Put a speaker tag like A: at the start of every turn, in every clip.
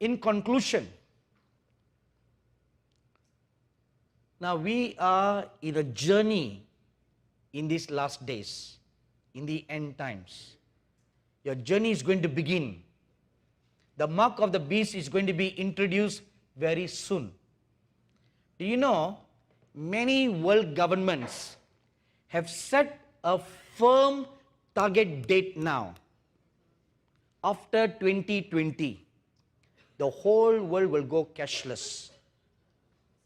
A: In conclusion, now we are in a journey in these last days, in the end times. Your journey is going to begin. The mark of the beast is going to be introduced very soon. Do you know, many world governments have set a firm target date now. After 2020, the whole world will go cashless.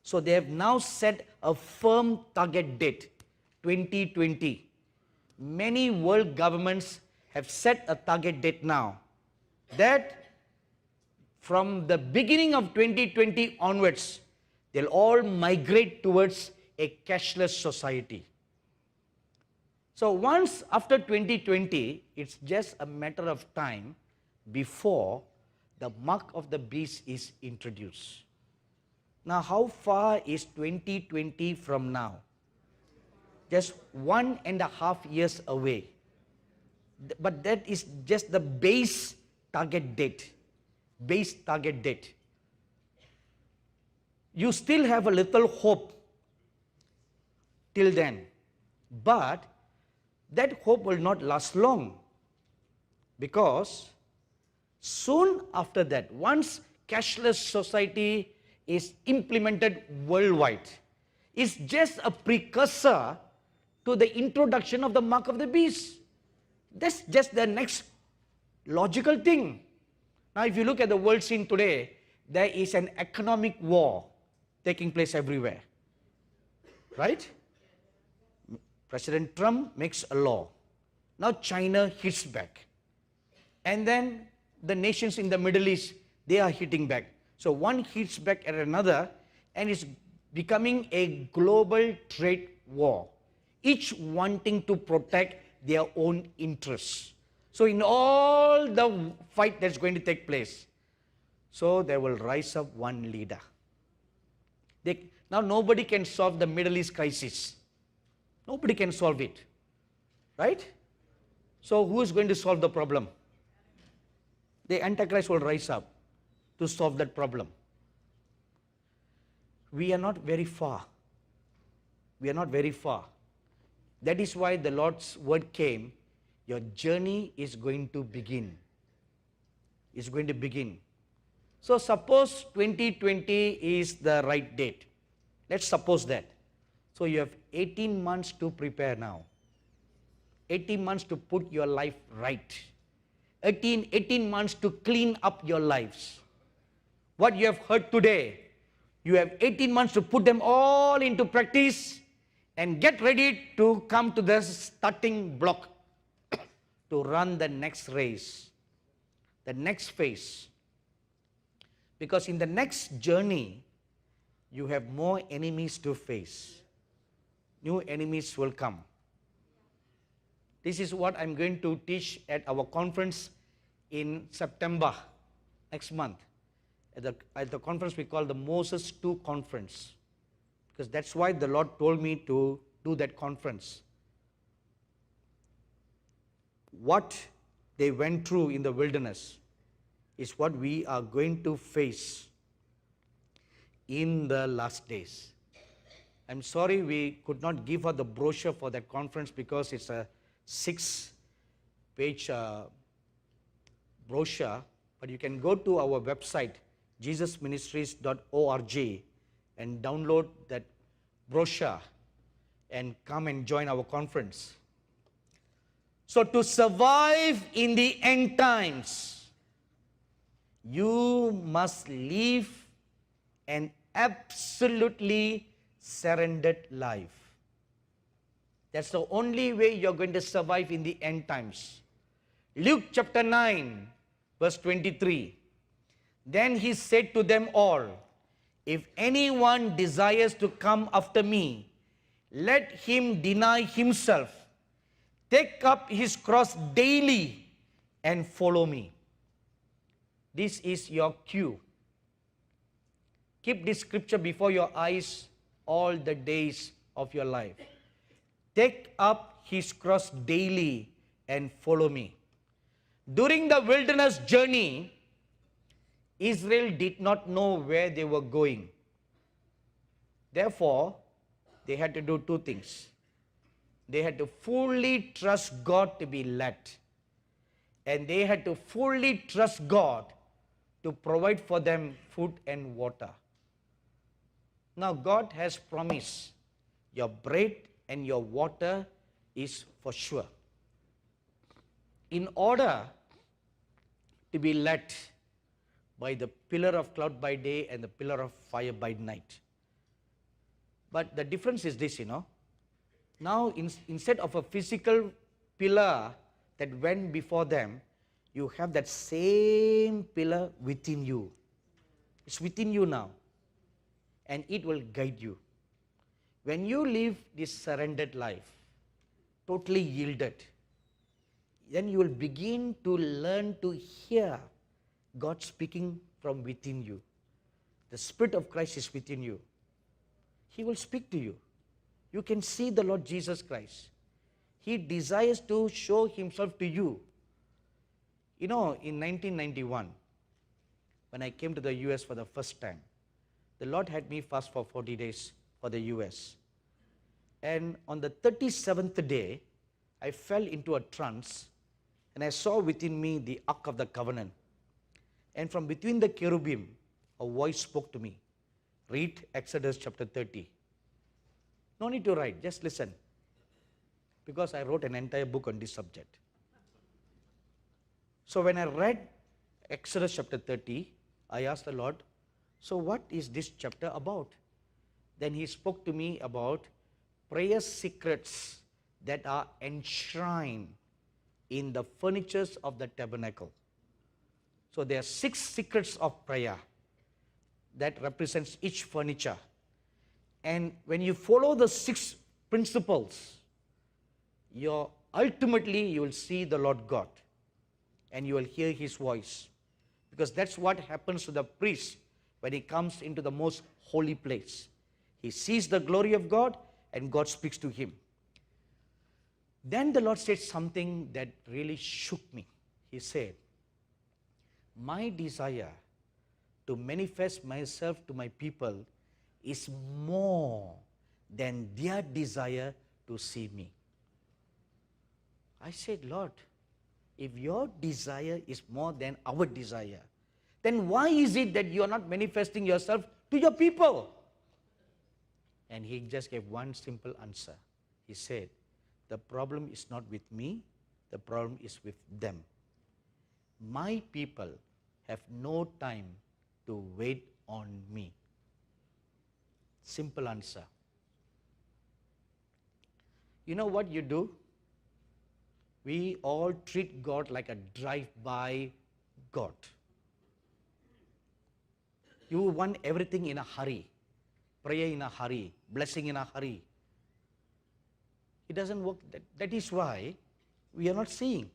A: So they have now set a firm target date, 2020. Many world governments have set a target date now that from the beginning of 2020 onwards, they'll all migrate towards a cashless society. So once after 2020, it's just a matter of time before the mark of the beast is introduced. Now, how far is 2020 from now? Just 1.5 years away. But that is just the base target date. Base target date. You still have a little hope till then. But that hope will not last long. Because soon after that, once cashless society is implemented worldwide, it's just a precursor to the introduction of the mark of the beast. That's just the next logical thing. Now, if you look at the world scene today, there is an economic war taking place everywhere. Right? President Trump makes a law. Now China hits back. And then the nations in the Middle East, they are hitting back. So one hits back at another, and it's becoming a global trade war, each wanting to protect their own interests. So in all the fight that's going to take place, so there will rise up one leader. Now nobody can solve the Middle East crisis. Nobody can solve it. Right? So who is going to solve the problem? The Antichrist will rise up to solve that problem. We are not very far. We are not very far. That is why the Lord's word came, your journey is going to begin. It's going to begin. So suppose 2020 is the right date. Let's suppose that. So you have 18 months to prepare now. 18 months to put your life right. 18 months to clean up your lives. What you have heard today, you have 18 months to put them all into practice and get ready to come to the starting block to run the next race, the next phase. Because in the next journey, you have more enemies to face. New enemies will come. This is what I'm going to teach at our conference in September, next month. At the conference we call the Moses 2 conference. Because that's why the Lord told me to do that conference. What they went through in the wilderness is what we are going to face in the last days. I'm sorry we could not give her the brochure for that conference because it's a 6-page brochure, but you can go to our website, jesusministries.org, and download that brochure and come and join our conference. So to survive in the end times, you must live an absolutely surrendered life. That's the only way you're going to survive in the end times. Luke chapter 9, verse 23. Then he said to them all, if anyone desires to come after me, let him deny himself, take up his cross daily, and follow me. This is your cue. Keep this scripture before your eyes all the days of your life. Take up his cross daily and follow me. During the wilderness journey, Israel did not know where they were going. Therefore, they had to do two things. They had to fully trust God to be led. And they had to fully trust God to provide for them food and water. Now, God has promised your bread and your water is for sure. In order to be led by the pillar of cloud by day and the pillar of fire by night. But the difference is this, Now, instead of a physical pillar that went before them, you have that same pillar within you. It's within you now. And it will guide you. When you live this surrendered life, totally yielded, then you will begin to learn to hear God speaking from within you. The Spirit of Christ is within you. He will speak to you. You can see the Lord Jesus Christ. He desires to show himself to you. In 1991, when I came to the US for the first time, the Lord had me fast for 40 days for the US. And on the 37th day, I fell into a trance and I saw within me the Ark of the Covenant. And from between the cherubim, a voice spoke to me. Read Exodus chapter 30. No need to write, just listen. Because I wrote an entire book on this subject. So when I read Exodus chapter 30, I asked the Lord, so what is this chapter about? Then he spoke to me about prayer secrets that are enshrined in the furnitures of the tabernacle. So there are 6 secrets of prayer that represents each furniture. And when you follow the 6 principles, ultimately you will see the Lord God and you will hear his voice. Because that's what happens to the priest when he comes into the most holy place. He sees the glory of God and God speaks to him. Then the Lord said something that really shook me. He said, my desire to manifest myself to my people is more than their desire to see me. I said, Lord, if your desire is more than our desire, then why is it that you are not manifesting yourself to your people? And he just gave one simple answer. He said, the problem is not with me, the problem is with them. My people have no time to wait on me. Simple answer. You know what you do? We all treat God like a drive-by God. You want everything in a hurry, prayer in a hurry, blessing in a hurry. It doesn't work. That is why we are not seeing.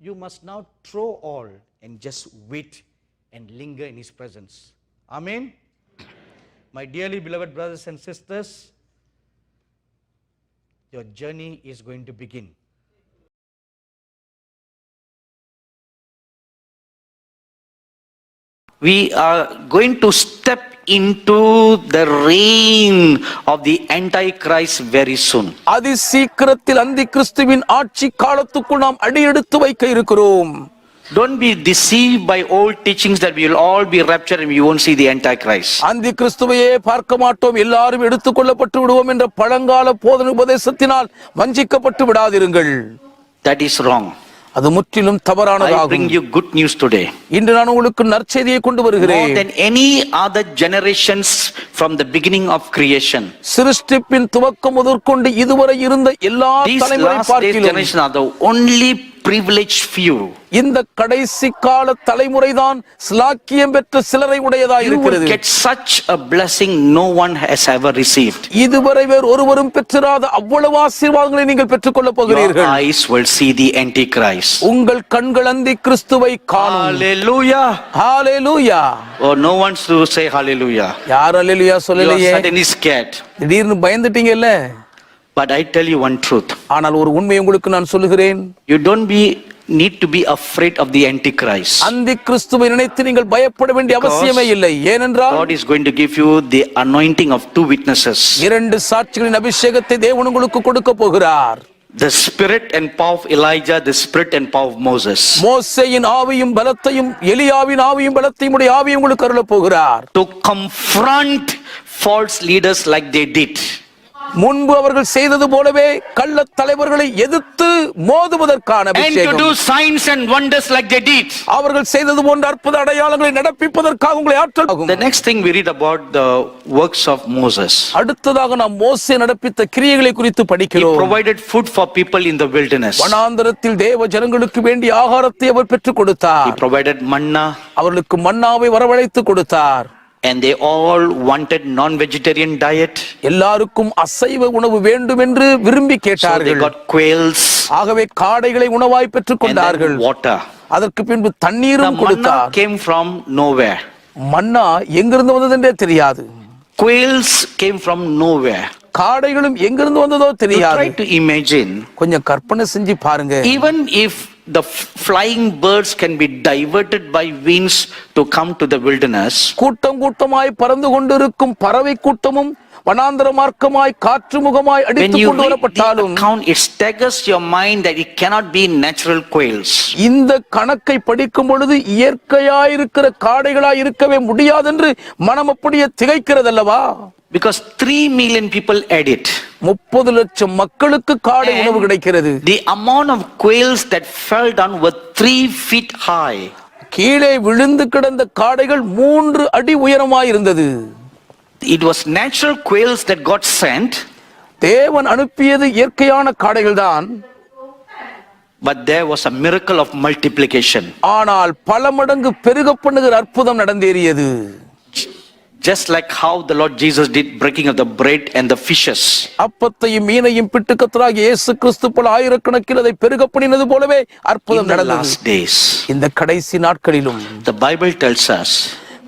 A: You must now throw all and just wait and linger in his presence. Amen. My dearly beloved brothers and sisters, your journey is going to begin. We are going to step into the reign of the Antichrist very soon.
B: அதிசீக்கிரத்தில் அந்திகிறிஸ்துவின் ஆட்சி காலத்துக்குள் நாம் அடியெடுத்து வைக்க இருக்கிறோம்.
A: Don't be deceived by old teachings that we will all be raptured and we won't see the Antichrist.
B: அந்திகிறிஸ்துவையே பார்க்க மாட்டோம், எல்லாரும் எடுத்துக்கொள்ளப்பட்டு விடுவோம் என்ற பழங்கால போதனை உபதேசத்தினால் வஞ்சிக்கப்பட்டு விடாதிருங்கள்.
A: That is wrong.
B: அது முற்றிலும் தவறானதாகும்.
A: I bring you good news today.
B: இன்று நான் உங்களுக்கு நற்செய்தியை கொண்டு வருகிறேன்.
A: More than any other generations from the beginning of creation.
B: சிருஷ்டிப்பின் துவக்கம் முதற்கொண்டு இதுவரை இருந்த எல்லா தலைமுறை பார்க்கிலும்
A: generation are the only privileged few.
B: இந்த கடைசி கால தலைமுறைதான் ஸ்லாக்கியம் பெற்ற சிலரை உடையதாக இருக்கிறது.
A: You will get such a blessing no one has ever received.
B: இதுவரை வேறு ஒருவரும் பெற்றிராத அவ்வளவு ஆசீர்வாதங்களை நீங்கள் பெற்றுக்கொள்ள போகிறீர்கள்.
A: Your eyes will see the Antichrist.
B: உங்கள் கண்கள் அந்திகிறிஸ்துவை காணும்.
A: Hallelujah.
B: Hallelujah.
A: Oh, no one to say hallelujah.
B: யார் ஹalleluya சொல்லலையே.
A: You are suddenly scared.
B: திடீர்னு பயந்துட்டீங்கல்ல.
A: But I tell you one truth.
B: ஆனால் ஒரு உண்மை உங்களுக்கு நான் சொல்லுகிறேன்.
A: You don't be need to be afraid of the Antichrist.
B: அந்தி கிறிஸ்துவை நினைத்து நீங்கள் பயப்பட வேண்டிய அவசியமே இல்லை. ஏனென்றால்
A: God is going to give you the anointing of 2 witnesses.
B: 2 சாட்சிகளின் அபிஷேகத்தை தேவன் உங்களுக்கு கொடுக்க போகிறார்.
A: The spirit and power of Elijah, the spirit and power of Moses.
B: மோசேயின் ஆவியும் பலத்தையும் எலியாவின் ஆவியும் பலத்தையும் உடைய ஆவியும் உங்களுக்கு அருளப் போகிறார்.
A: To confront false leaders like they did.
B: முன்பு அவர்கள் செய்தது போலவே கள்ள தலைவர்களை எதிர்த்து மோதுவதற்கான
A: And to
B: அபிஷேகம்.
A: do signs and wonders like they did.
B: அவர்கள் செய்தது போன்ற அற்புத அடையாளங்களை நடப்பிப்பதற்காக உங்களை ஆற்றல் ஆகும்.
A: The next thing we read about the works of Moses.
B: அடுத்ததாக நாம் மோசே நடப்பித்த கிரியைகளை குறித்து
A: He
B: படிக்கிறோம்.
A: provided food for people in the wilderness.
B: வனாந்தரத்தில் தேவ ஜனங்களுக்கு வேண்டிய ஆகாரத்தை அவர் பெற்றுக்
A: He
B: கொடுத்தார்.
A: provided manna.
B: அவர்களுக்கு மன்னாவை வரவழைத்து கொடுத்தார்.
A: And they all wanted non-vegetarian diet.
B: எல்லாருக்கும் அசைவ உணவு வேண்டும் என்று விரும்பி
A: So they
B: கேட்டார்கள்.
A: got quails
B: ஆகவே காடைகளை உணவாய் பெற்றுக்
A: and
B: கொண்டார்கள்.
A: then water.
B: அதற்கு பின்பு
A: The
B: தண்ணீரும்
A: manna
B: கொடுத்தார்.
A: came from nowhere.
B: மன்னா எங்கிருந்து வந்ததென்றே தெரியாது.
A: Quails came from nowhere.
B: காடைகளும் எங்கிருந்து வந்ததோ
A: You
B: தெரியாது.
A: try to imagine,
B: கொஞ்சம் கற்பனை செஞ்சு பாருங்க.
A: even if the flying birds can be diverted by winds to come to the wilderness,
B: கூட்டம் கூட்டமாய் பறந்து கொண்டிருக்கும் பறவை கூட்டமும் வனாந்தர மார்க்கமாய் காற்று முகமாய்
A: when
B: அடித்துக்
A: you
B: கொண்டு
A: read the
B: வரப்பட்டாலும்
A: account, it staggers your mind that it cannot be natural quails.
B: இந்த கணக்கை படிக்கும் பொழுது இயற்கையாயிருக்கிற காடைகளாய் இருக்கவே முடியாது என்று மனம் அப்படியே திகைக்கிறதல்லவா?
A: Because 3 million people ate it.
B: 30 லட்சம் மக்களுக்கு காடை
A: And
B: உணவு கிடைக்கிறது.
A: the amount of quails that fell down were 3 feet high.
B: கீழே விழுந்து கிடந்த காடைகள் 3 அடி உயரமாய் இருந்தது.
A: It was natural quails that got sent,
B: தேவன் அனுப்பியது இயற்கையான காடைகள் தான்.
A: but there was a miracle of multiplication.
B: ஆனால் பல மடங்கு பெருக பண்ணுகிற அற்புதம் நடந்தேறியது.
A: Just like how the Lord Jesus did breaking of the bread and the fishes.
B: அப்பத்தையும் மீனையும் பிட்டு கர்த்தராகிய இயேசு கிறிஸ்து போல ஆயிரக்கணக்கில் அதை பெருக பண்ணினது போலவே
A: In
B: அற்புதம்
A: the
B: நடந்தது.
A: last days,
B: இந்த கடைசி நாட்களிலும்
A: the Bible tells us,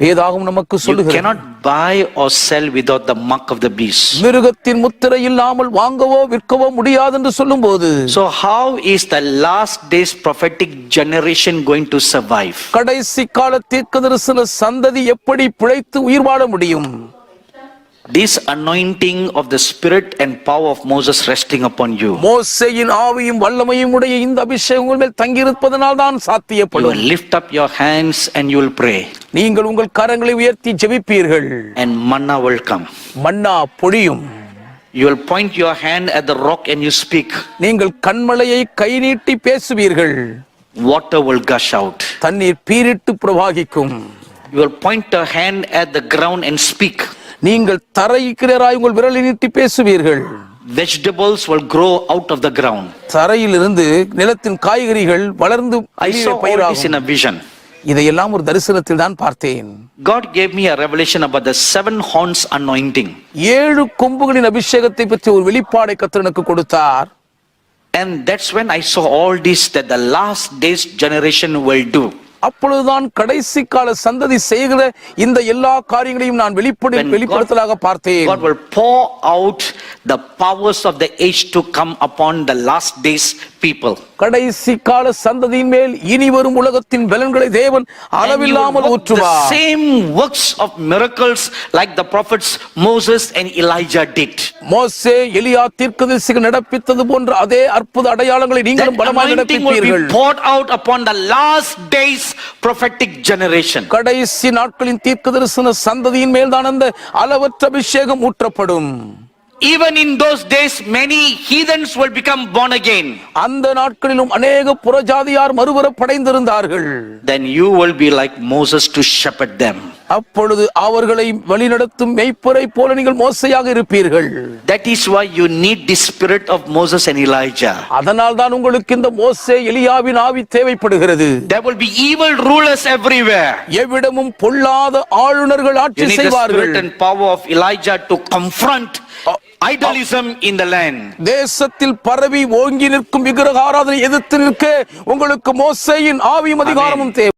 B: வேதாகம் நமக்கு
A: you
B: சொல்லுகிறது,
A: cannot buy or sell without the mark of the beast.
B: மிருகத்தின் முத்திரை இல்லாமல் வாங்கவோ விற்கவோ முடியாது என்று சொல்லும்போது,
A: So how is the last days prophetic generation going to survive?
B: கடைசி கால தீர்க்கதரிசன சந்ததி எப்படி பிழைத்து உயிர் வாழ முடியும்?
A: This anointing of the spirit and power of Moses resting upon you.
B: மோசேயின் ஆவியும் வல்லமையும் உடைய இந்த அபிஷேகம் உங்கள் மேல் தங்கியிருப்பதனால் தான்
A: You
B: சாத்தியப்படும்.
A: will lift up your hands and you will pray,
B: நீங்கள் உங்கள் கரங்களை உயர்த்தி ஜெபிப்பீர்கள்.
A: and manna will come.
B: மன்னா பொழியும்.
A: You will point your hand at the rock and you speak.
B: நீங்கள் கண்மலையை கை நீட்டி பேசுவீர்கள்.
A: Water will gush out.
B: தண்ணீர் பீரிட்டு பிரவாகிக்கும்.
A: You will point your hand at the ground and speak.
B: நீங்கள் தரையிறாய் உங்கள் விரலை நீட்டி பேசுவீர்கள்.
A: Vegetables will grow out of the ground.
B: தரையிலிருந்து நிலத்தின் காய்கறிகள் வளர்ந்து
A: I saw all this
B: பயிராகும்.
A: in a vision.
B: இதையெல்லாம் ஒரு தரிசனத்தில் தான் பார்த்தேன்.
A: God gave me a revelation about the 7 horns anointing.
B: 7 கொம்புகளின் அபிஷேகத்தை பற்றி ஒரு வெளிப்பாடை கர்த்தர் எனக்கு கொடுத்தார்.
A: And that's when I saw all this that the last days generation will do.
B: அப்பொழுதுதான் கடைசி கால சந்ததி செய்கிற இந்த எல்லா காரியங்களையும் நான் வெளிப்படுத்தலாக பார்த்தேன்.
A: God will pour out the powers of the age to come upon the last days people.
B: கடைசி கால சந்ததியின் மேல் இனி வரும் உலகத்தின் பலன்களை தேவன் அளவில்லாமல் ஊற்றுவார்.
A: The same works of miracles like the prophets Moses and Elijah did.
B: மோசே எலியா தீர்க்கதரிசிகள் நடப்பித்தது போன்ற அதே அற்புத அடையாளங்களை நீங்களும் பலமாக நடப்பிப்பீர்கள்.
A: Poured out upon the last days prophetic generation.
B: கடைசி நாட்களின் தீர்க்கதரிசன சந்ததியின் மேல் தான் அந்த அளவற்ற அபிஷேகம் ஊற்றப்படும்.
A: Even in those days many heathens will become born again.
B: அந்த நாட்களிலும் अनेक புறஜாதியார் மறுபுறம் படைந்திருந்தார்கள்.
A: Then you will be like Moses to shepherd them.
B: அப்பொழுது அவர்களை வழிநடத்தும் மேய்ப்பரை போல நீங்கள் மோசேயாக இருப்பீர்கள்.
A: That is why you need the spirit of Moses and Elijah.
B: அதனால் தான் உங்களுக்கு இந்த மோசே எலியாவின் ஆவி தேவைப்படுகிறது.
A: There will be evil rulers everywhere.
B: எவ்விடமும் பொல்லாத ஆளுநர்கள்
A: You
B: ஆட்சி
A: need the
B: செய்வார்கள்.
A: spirit and power of Elijah to confront idolism in the land.
B: தேசத்தில் பரவி ஓங்கி நிற்கும் விக்கிரக ஆராதனை எதிர்த்து நிற்க உங்களுக்கு மோசேயின் ஆவியும் அதிகாரமும் தேவை.